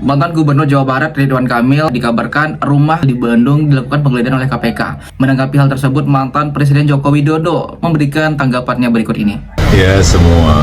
Mantan Gubernur Jawa Barat Ridwan Kamil dikabarkan rumah di Bandung dilakukan penggeledahan oleh KPK. Menanggapi hal tersebut, mantan Presiden Joko Widodo memberikan tanggapannya berikut ini. Ya, semua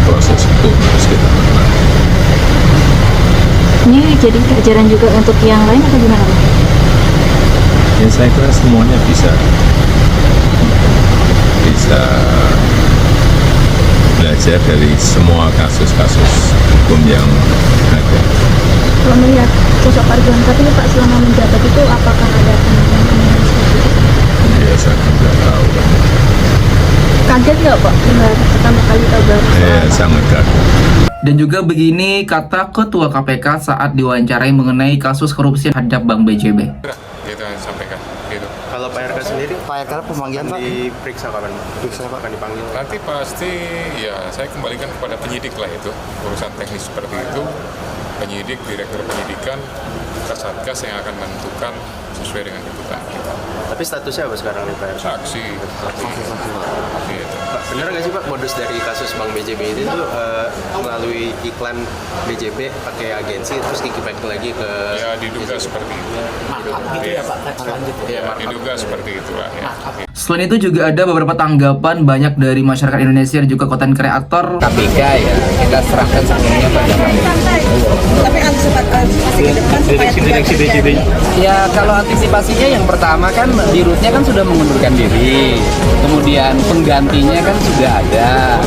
proses hukum harus kita hormati. Ini jadi pelajaran juga untuk yang lain atau gimana, Pak? Ya, saya kira semuanya bisa belajar dari semua kasus-kasus hukum yang ada. Kalau melihat sosok Pak Ridwan Kamil, Pak, selama menjabat itu apakah ada kemungkinan seperti itu? Ya, saya tidak tahu. Kaget nggak, Pak, dengar pertama kali kabar? Sangat kaget. Dan juga begini kata Ketua KPK saat diwawancarai mengenai kasus korupsi terhadap Bank BJB. Gitu yang disampaikan gitu. Kalau Pak RK sendiri, Pak RK pemanggilan Pak? diperiksa kapan? Periksa Pak. Akan dipanggil? Nanti pasti ya saya kembalikan kepada penyidik lah itu urusan teknis seperti itu, penyidik, direktur penyidikan, Kasatgas yang akan menentukan sesuai dengan tuntutan kita. Tapi statusnya apa sekarang nih Pak RK? Saksi seperti itu. Gitu. Pak, benar nggak sih Pak modus dari kasus Bank BJB itu tuh melalui iklan BJB pakai agensi terus kickback lagi ke? Ya diduga seperti itu. Ya, diduga seperti itulah ya. Selain itu juga ada beberapa tanggapan banyak dari masyarakat Indonesia dan juga konten kreator. KPK ya kita serahkan sepenuhnya pada Tapi antisipasi ke depan supaya Direksi BJB. ya. Kalau antisipasinya yang pertama kan dirutnya kan sudah mengundurkan diri, kemudian penggantinya kan sudah ada,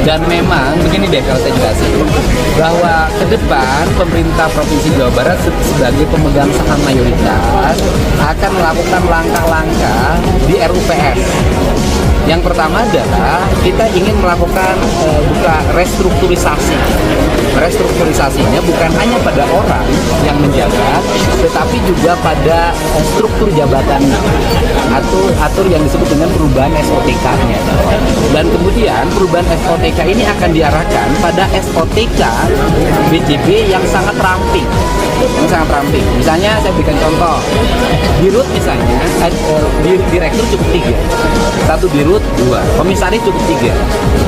dan memang begini deh kalau saya jelasin bahwa ke depan pemerintah Provinsi Jawa Barat sebagai pemegang saham mayoritas akan melakukan langkah-langkah di RUPS. Yang pertama adalah kita ingin melakukan restrukturisasi. Restrukturisasinya bukan hanya pada orang yang menjabat, tetapi juga pada struktur jabatannya atau yang disebut dengan perubahan SOTK-nya. Dan kemudian perubahan SOTK ini akan diarahkan pada SOTK BJB yang sangat ramping. Misalnya saya berikan contoh, dirut misalnya, direktur cukup 3, satu dirut 2, komisaris cukup 3.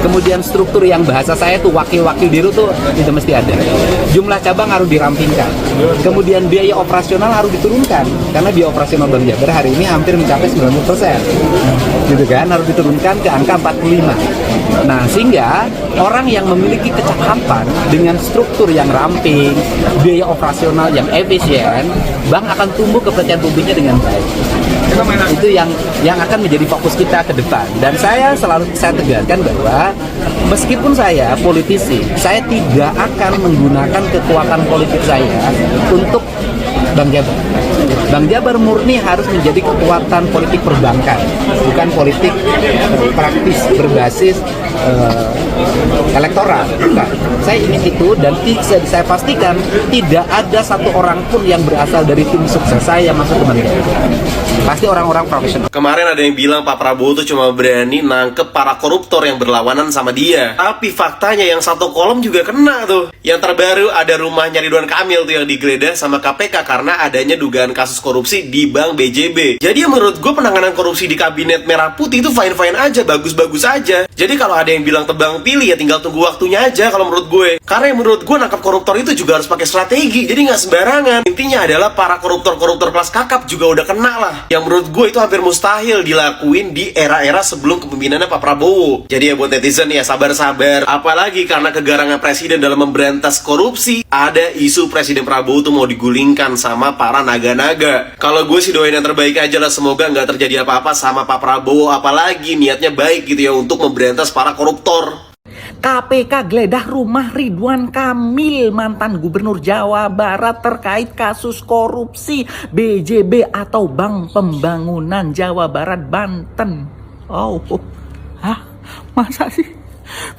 Kemudian struktur yang bahasa saya tuh wakil-wakil dirut tuh itu mesti ada. Jumlah cabang harus dirampingkan. Kemudian biaya operasional harus diturunkan karena biaya operasional Bank Jabar hari ini hampir mencapai 90%. Gitu kan, harus diturunkan ke angka 45. Nah, sehingga orang yang memiliki kecakapan dengan struktur yang ramping, biaya operasional yang efisien, bank akan tumbuh kepercayaan publiknya dengan baik. Itu yang akan menjadi fokus kita ke depan. Dan saya tegaskan bahwa meskipun saya politisi, saya tidak akan menggunakan kekuatan politik saya untuk Bank Jabar. Bank Jabar murni harus menjadi kekuatan politik perbankan, bukan politik praktis berbasis elektoral. Bukan. Saya ingin itu, dan saya pastikan tidak ada satu orang pun yang berasal dari tim sukses saya yang masuk ke Bank Jabar. Pasti orang-orang profesional. Kemarin ada yang bilang Pak Prabowo tuh cuma berani nangkep para koruptor yang berlawanan sama dia. Tapi faktanya yang satu kolom juga kena tuh. Yang terbaru ada rumahnya Ridwan Kamil tuh yang digeledah sama KPK karena adanya dugaan kasus korupsi di Bank BJB. Jadi ya menurut gue penanganan korupsi di Kabinet Merah Putih itu fine-fine aja, bagus-bagus aja. Jadi kalau ada yang bilang tebang pilih ya tinggal tunggu waktunya aja kalau menurut gue. Karena yang menurut gue nangkap koruptor itu juga harus pakai strategi, jadi nggak sembarangan. Intinya adalah para koruptor-koruptor kelas kakap juga udah kena lah. Yang menurut gue itu hampir mustahil dilakuin di era-era sebelum kepemimpinannya Pak Prabowo. Jadi ya buat netizen ya sabar-sabar. Apalagi karena kegarangan presiden dalam memberantas korupsi, ada isu Presiden Prabowo tuh mau digulingkan sama para naga-naga. Kalau gue sih doain yang terbaik aja lah, semoga nggak terjadi apa-apa sama Pak Prabowo. Apalagi niatnya baik gitu ya untuk memberantas para koruptor. KPK geledah rumah Ridwan Kamil, mantan Gubernur Jawa Barat terkait kasus korupsi BJB atau Bank Pembangunan Jawa Barat Banten. Hah?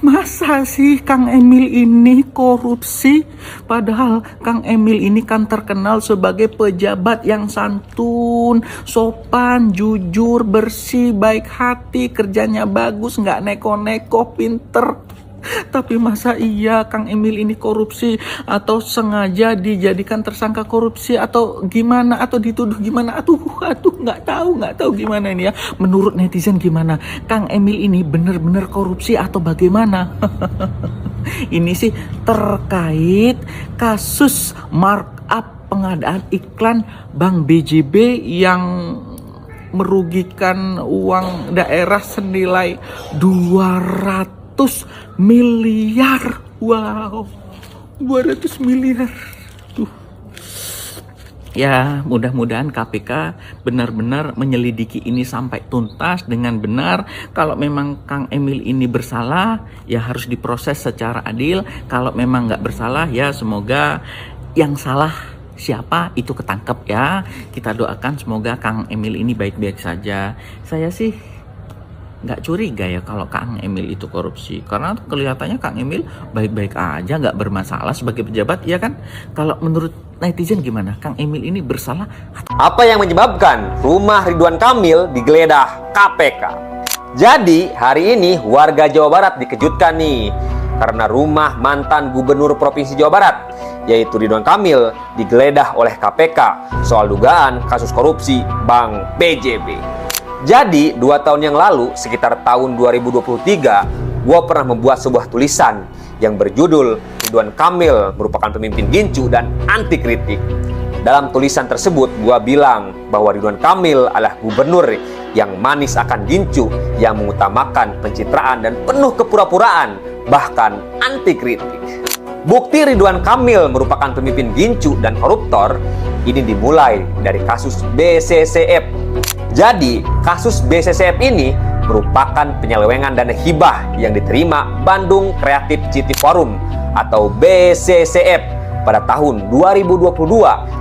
Masa sih Kang Emil ini korupsi? Padahal Kang Emil ini kan terkenal sebagai pejabat yang santun, sopan, jujur, bersih, baik hati, kerjanya bagus, nggak neko-neko, pinter. Tapi masa iya Kang Emil ini korupsi, atau sengaja dijadikan tersangka korupsi, atau gimana, atau dituduh gimana? Aduh, nggak tahu gimana ini ya. Menurut netizen gimana? Kang Emil ini bener-bener korupsi atau bagaimana? Ini sih terkait kasus markup pengadaan iklan Bank BJB yang merugikan uang daerah senilai 200 miliar. Wow, 200 miliar. Ya, mudah-mudahan KPK benar-benar menyelidiki ini sampai tuntas dengan benar. Kalau memang Kang Emil ini bersalah, ya harus diproses secara adil. Kalau memang nggak bersalah, ya semoga yang salah siapa itu ketangkep ya. Kita doakan semoga Kang Emil ini baik-baik saja. Saya sih nggak curiga ya kalau Kang Emil itu korupsi, karena kelihatannya Kang Emil baik-baik aja, nggak bermasalah sebagai pejabat, ya kan? Kalau menurut netizen gimana? Kang Emil ini bersalah? Apa yang menyebabkan rumah Ridwan Kamil digeledah KPK? Jadi hari ini warga Jawa Barat dikejutkan nih, karena rumah mantan gubernur Provinsi Jawa Barat, yaitu Ridwan Kamil, digeledah oleh KPK soal dugaan kasus korupsi Bank BJB. Jadi 2 tahun yang lalu, sekitar tahun 2023, gue pernah membuat sebuah tulisan yang berjudul Ridwan Kamil merupakan pemimpin gincu dan anti kritik. Dalam tulisan tersebut, gue bilang bahwa Ridwan Kamil adalah gubernur yang manis akan gincu, yang mengutamakan pencitraan dan penuh kepura-puraan, bahkan anti kritik. Bukti Ridwan Kamil merupakan pemimpin gincu dan koruptor ini dimulai dari kasus BCCF. Jadi, kasus BCCF ini merupakan penyelewengan dana hibah yang diterima Bandung Creative City Forum atau BCCF pada tahun 2022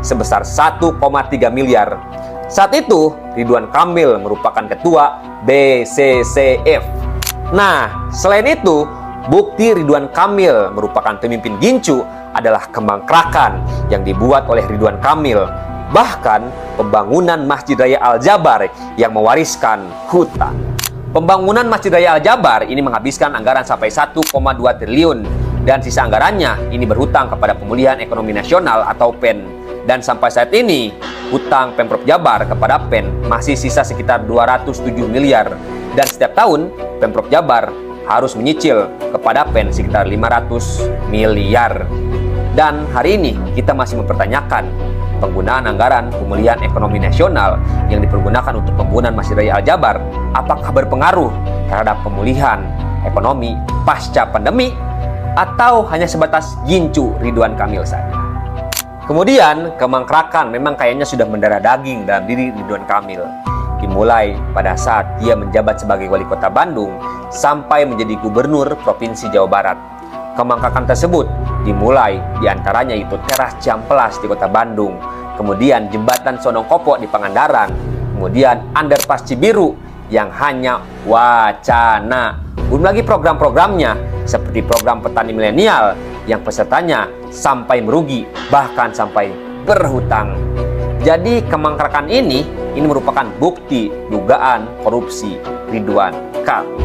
sebesar 1,3 miliar. Saat itu, Ridwan Kamil merupakan ketua BCCF. Nah, selain itu, bukti Ridwan Kamil merupakan pemimpin gincu adalah kemangkrakan yang dibuat oleh Ridwan Kamil. Bahkan pembangunan Masjid Raya Al-Jabar yang mewariskan hutan. Pembangunan Masjid Raya Al-Jabar ini menghabiskan anggaran sampai 1,2 triliun dan sisa anggarannya ini berhutang kepada Pemulihan Ekonomi Nasional atau PEN. Dan sampai saat ini hutang Pemprov Jabar kepada PEN masih sisa sekitar 207 miliar dan setiap tahun Pemprov Jabar harus menyicil kepada PEN sekitar 500 miliar. Dan hari ini kita masih mempertanyakan penggunaan anggaran Pemulihan Ekonomi Nasional yang dipergunakan untuk pembangunan Masjid Raya Al-Jabar apakah berpengaruh terhadap pemulihan ekonomi pasca pandemi atau hanya sebatas gincu Ridwan Kamil saja. Kemudian kemangkrakan memang kayaknya sudah mendarah daging dalam diri Ridwan Kamil, dimulai pada saat dia menjabat sebagai wali kota Bandung sampai menjadi gubernur Provinsi Jawa Barat. Kemangkrakan tersebut dimulai diantaranya itu teras Ciamplas di kota Bandung, kemudian jembatan Sonongkopo di Pangandaran, kemudian underpass Cibiru yang hanya wacana. Belum lagi program-programnya seperti program petani milenial yang pesertanya sampai merugi bahkan sampai berhutang. Jadi kemangkrakan ini merupakan bukti dugaan korupsi Ridwan Kamil.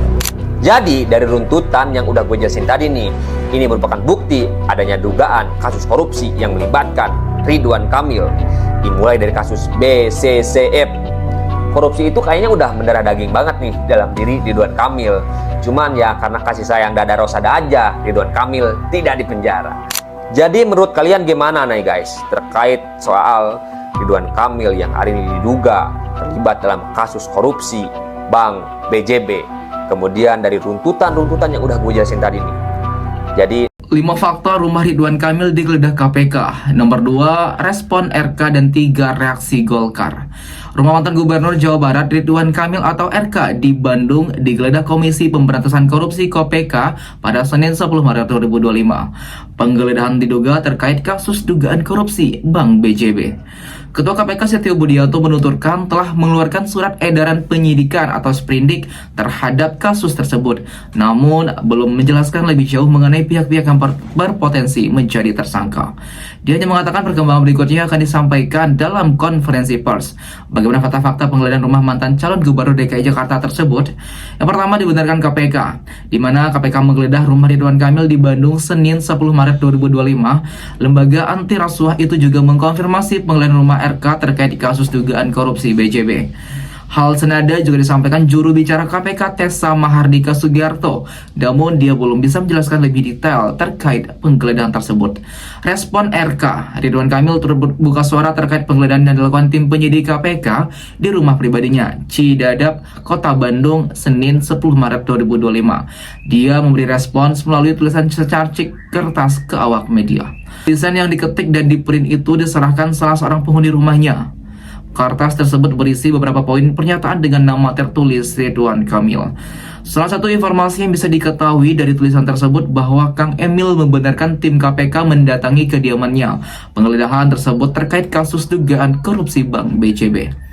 Jadi dari runtutan yang udah gue jelasin tadi nih, ini merupakan bukti adanya dugaan kasus korupsi yang melibatkan Ridwan Kamil. Dimulai dari kasus BCCF. Korupsi itu kayaknya udah mendarah daging banget nih dalam diri Ridwan Kamil. Cuman ya karena kasih sayang dada rosada aja, Ridwan Kamil tidak dipenjara. Jadi menurut kalian gimana nih guys terkait soal Ridwan Kamil yang hari ini diduga terlibat dalam kasus korupsi Bank BJB? Kemudian dari runtutan-runtutan yang udah gue jelasin tadi nih. Jadi 5 faktor rumah Ridwan Kamil digeledah KPK. Nomor 2, respon RK dan 3 reaksi Golkar. Rumah mantan Gubernur Jawa Barat Ridwan Kamil atau RK di Bandung digeledah Komisi Pemberantasan Korupsi KPK pada Senin 10 Maret 2025. Penggeledahan diduga terkait kasus dugaan korupsi Bank BJB. Ketua KPK Setio Budianto menuturkan telah mengeluarkan surat edaran penyidikan atau sprindik terhadap kasus tersebut, namun belum menjelaskan lebih jauh mengenai pihak-pihak yang berpotensi menjadi tersangka. Dia hanya mengatakan perkembangan berikutnya akan disampaikan dalam konferensi pers. Bagaimana fakta-fakta penggeledahan rumah mantan calon gubernur DKI Jakarta tersebut? Yang pertama dibenarkan KPK, di mana KPK menggeledah rumah Ridwan Kamil di Bandung Senin 10 Maret 2025. Lembaga anti rasuah itu juga mengkonfirmasi penggeledahan rumah RK terkait kasus dugaan korupsi BJB. Hal senada juga disampaikan juru bicara KPK Tessa Mahardika Sugiarto, namun dia belum bisa menjelaskan lebih detail terkait penggeledahan tersebut. Respon RK, Ridwan Kamil turut buka suara terkait penggeledahan yang dilakukan tim penyidik KPK di rumah pribadinya, Cidadap, Kota Bandung, Senin 10 Maret 2025. Dia memberi respons melalui tulisan secarcik kertas ke awak media. Tulisan yang diketik dan diprint itu diserahkan salah seorang penghuni rumahnya. Kertas tersebut berisi beberapa poin pernyataan dengan nama tertulis Ridwan Kamil. Salah satu informasi yang bisa diketahui dari tulisan tersebut bahwa Kang Emil membenarkan tim KPK mendatangi kediamannya. Penggeledahan tersebut terkait kasus dugaan korupsi Bank BCB.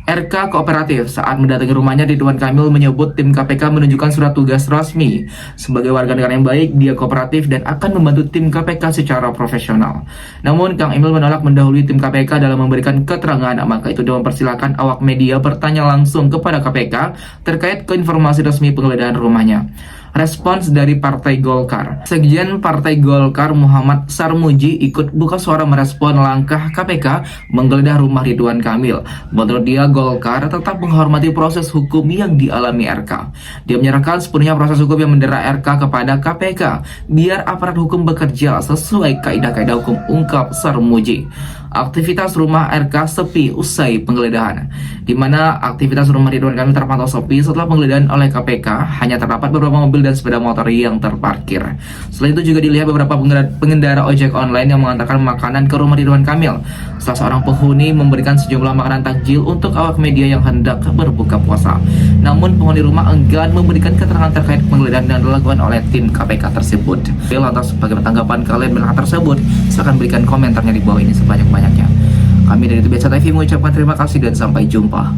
RK kooperatif saat mendatangi rumahnya, Ridwan Kamil menyebut tim KPK menunjukkan surat tugas resmi. Sebagai warga negara yang baik, dia kooperatif dan akan membantu tim KPK secara profesional. Namun, Kang Emil menolak mendahului tim KPK dalam memberikan keterangan, maka itu dia mempersilahkan awak media bertanya langsung kepada KPK terkait informasi resmi penggeledahan rumahnya. Respons dari Partai Golkar. Sekjen Partai Golkar Muhammad Sarmuji ikut buka suara merespon langkah KPK menggeledah rumah Ridwan Kamil. Menurut dia, Golkar tetap menghormati proses hukum yang dialami RK. Dia menyerahkan sepenuhnya proses hukum yang mendera RK kepada KPK, biar aparat hukum bekerja sesuai kaidah-kaidah hukum, ungkap Sarmuji. Aktivitas rumah RK sepi usai penggeledahan, di mana aktivitas rumah Ridwan Kamil terpantau sepi setelah penggeledahan oleh KPK. Hanya terdapat beberapa mobil dan sepeda motor yang terparkir. Selain itu juga dilihat beberapa pengendara ojek online yang mengantarkan makanan ke rumah Ridwan Kamil. Salah seorang penghuni memberikan sejumlah makanan takjil untuk awak media yang hendak berbuka puasa. Namun penghuni rumah enggan memberikan keterangan terkait penggeledahan yang dilakukan oleh tim KPK tersebut. Lantas bagaimana tanggapan kalian mengenai hal tersebut? Silahkan berikan komentarnya di bawah ini sebanyak-banyaknya. Kami dari Biasa TV mengucapkan terima kasih dan sampai jumpa.